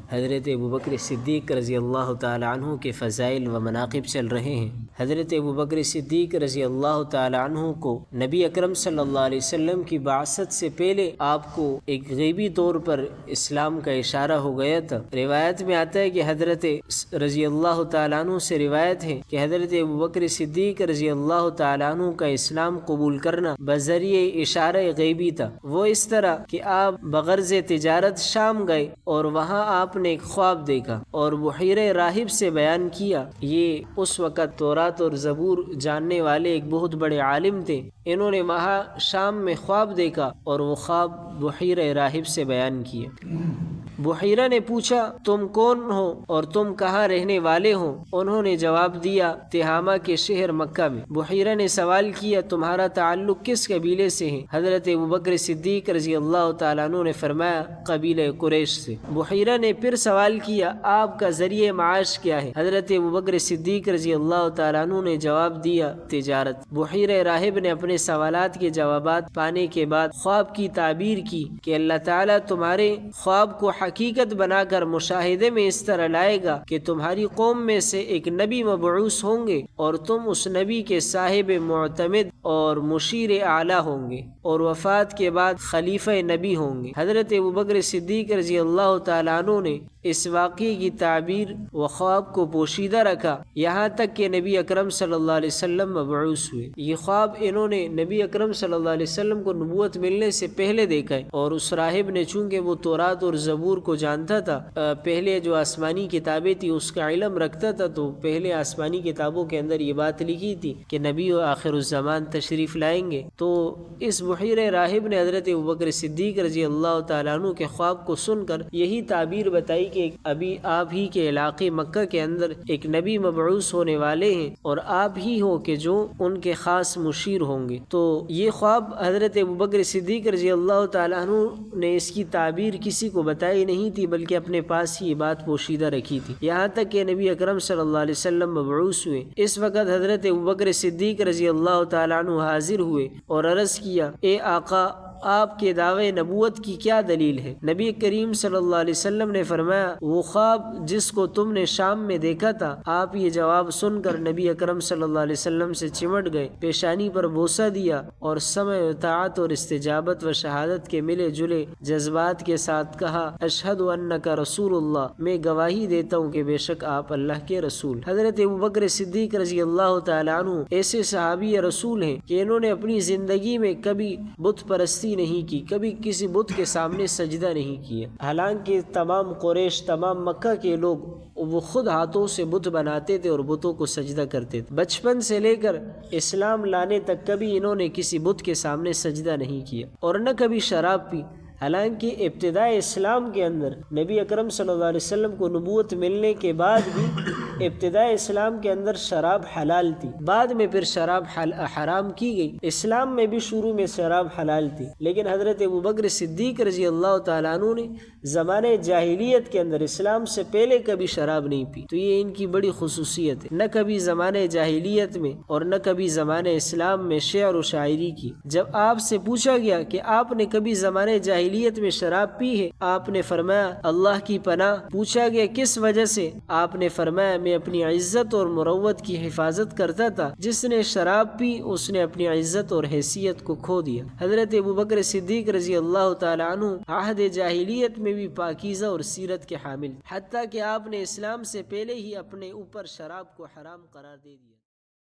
حضرت ابوبکر صدیق رضی اللہ تعالی عنہ کے فضائل و مناقب چل رہے ہیں۔ حضرت ابوبکر صدیق رضی اللہ تعالی عنہ کو نبی اکرم صلی اللہ علیہ وسلم کی بعثت سے پہلے آپ کو ایک غیبی طور پر اسلام کا اشارہ ہو گیا تھا۔ روایت میں آتا ہے کہ حضرت رضی اللہ تعالیٰ عنہ سے روایت ہے کہ حضرت ابوبکر صدیق رضی اللہ تعالیٰ عنہ کا اسلام قبول کرنا بذریعہ اشارہ غیبی تھا۔ وہ اس طرح کہ آپ بغرض تجارت شام گئے اور وہاں آپ نے ایک خواب دیکھا اور بحیرہ راہب سے بیان کیا۔ یہ اس وقت تورات اور زبور جاننے والے ایک بہت بڑے عالم تھے۔ انہوں نے وہاں شام میں خواب دیکھا اور وہ خواب بحیرہ راہب سے بیان کیا۔ بحیرہ نے پوچھا تم کون ہو اور تم کہاں رہنے والے ہو؟ انہوں نے جواب دیا تہامہ کے شہر مکہ میں۔ بحیرہ نے سوال کیا تمہارا تعلق کس قبیلے سے ہے؟ حضرت ابوبکر صدیق رضی اللہ تعالیٰ عنہ نے فرمایا قبیلہ قریش سے۔ بحیرہ نے پھر سوال کیا آپ کا ذریعہ معاش کیا ہے؟ حضرت ابوبکر صدیق رضی اللہ تعالیٰ عنہ نے جواب دیا تجارت۔ بحیرہ راہب نے اپنے سوالات کے جوابات پانے کے بعد خواب کی تعبیر کی کہ اللہ تعالیٰ تمہارے خواب کو حقیقت بنا کر مشاہدے میں اس طرح لائے گا کہ تمہاری قوم میں سے ایک نبی مبعوث ہوں گے اور تم اس نبی کے صاحب معتمد اور مشیر اعلیٰ ہوں گے اور وفات کے بعد خلیفہ نبی ہوں گے۔ حضرت ابوبکر صدیق رضی اللہ تعالیٰ عنہ نے اس واقعے کی تعبیر و خواب کو پوشیدہ رکھا یہاں تک کہ نبی اکرم صلی اللہ علیہ وسلم مبعوث ہوئے۔ یہ خواب انہوں نے نبی اکرم صلی اللہ علیہ وسلم کو نبوت ملنے سے پہلے دیکھا ہے، اور اس راہب نے چونکہ وہ تورات اور زبور کو جانتا تھا، پہلے جو آسمانی کتابیں تھی اس کا علم رکھتا تھا، تو پہلے آسمانی کتابوں کے اندر یہ بات لکھی تھی کہ نبی و آخر الزمان تشریف لائیں گے۔ تو اس بحیرہ راہب نے حضرت ابوبکر صدیق رضی اللہ تعالیٰ عنہ کے خواب کو سن کر یہی تعبیر بتائی کہ ابھی آپ ہی کے علاقے مکہ کے اندر ایک نبی مبعوث ہونے والے ہیں اور آپ ہی ہو کہ جو ان کے خاص مشیر ہوں گے۔ تو یہ خواب حضرت ابوبکر صدیق رضی اللہ تعالیٰ عنہ نے اس کی تعبیر کسی کو بتائی نہیں تھی، بلکہ اپنے پاس ہی یہ بات پوشیدہ رکھی تھی، یہاں تک کہ نبی اکرم صلی اللہ علیہ وسلم مبعوث ہوئے۔ اس وقت حضرت ابوبکر صدیق رضی اللہ تعالیٰ عنہ حاضر ہوئے اور عرض کیا اے آقا آپ کے دعوے نبوت کی کیا دلیل ہے؟ نبی کریم صلی اللہ علیہ وسلم نے فرمایا وہ خواب جس کو تم نے شام میں دیکھا تھا۔ آپ یہ جواب سن کر نبی اکرم صلی اللہ علیہ وسلم سے چمٹ گئے، پیشانی پر بوسہ دیا اور سمع اطاعت اور استجابت و شہادت کے ملے جلے جذبات کے ساتھ کہا اشہد انک رسول اللہ، میں گواہی دیتا ہوں کہ بے شک آپ اللہ کے رسول۔ حضرت ابوبکر صدیق رضی اللہ تعالیٰ عنہ ایسے صحابی رسول ہیں کہ انہوں نے اپنی زندگی میں کبھی بت پرستی نہیں کی، کبھی کسی بت کے سامنے سجدہ نہیں کیا، حالانکہ تمام قریش، تمام مکہ کے لوگ وہ خود ہاتھوں سے بت بناتے تھے اور بتوں کو سجدہ کرتے تھے۔ بچپن سے لے کر اسلام لانے تک کبھی انہوں نے کسی بت کے سامنے سجدہ نہیں کیا اور نہ کبھی شراب پی، حالانکہ ابتدائی اسلام کے اندر نبی اکرم صلی اللہ علیہ وسلم کو نبوت ملنے کے بعد بھی ابتدائی اسلام کے اندر شراب حلال تھی، بعد میں پھر شراب حرام کی گئی۔ اسلام میں بھی شروع میں شراب حلال تھی، لیکن حضرت ابوبکر صدیق رضی اللہ تعالیٰ عنہ نے زمانے جاہلیت کے اندر اسلام سے پہلے کبھی شراب نہیں پی، تو یہ ان کی بڑی خصوصیت ہے۔ نہ کبھی زمانے جاہلیت میں اور نہ کبھی زمانے اسلام میں شعر و شاعری کی۔ جب آپ سے پوچھا گیا کہ آپ نے کبھی زمانے جاہلیت میں شراب پی ہے، آپ نے فرمایا اللہ کی پناہ۔ پوچھا گیا کس وجہ سے، آپ نے فرمایا میں اپنی عزت اور مروت کی حفاظت کرتا تھا، جس نے شراب پی اس نے اپنی عزت اور حیثیت کو کھو دیا۔ حضرت ابوبکر صدیق رضی اللہ تعالیٰ عنہ عہد جاہلیت میں بھی پاکیزہ اور سیرت کے حامل، حتیٰ کہ آپ نے اسلام سے پہلے ہی اپنے اوپر شراب کو حرام قرار دے دیا۔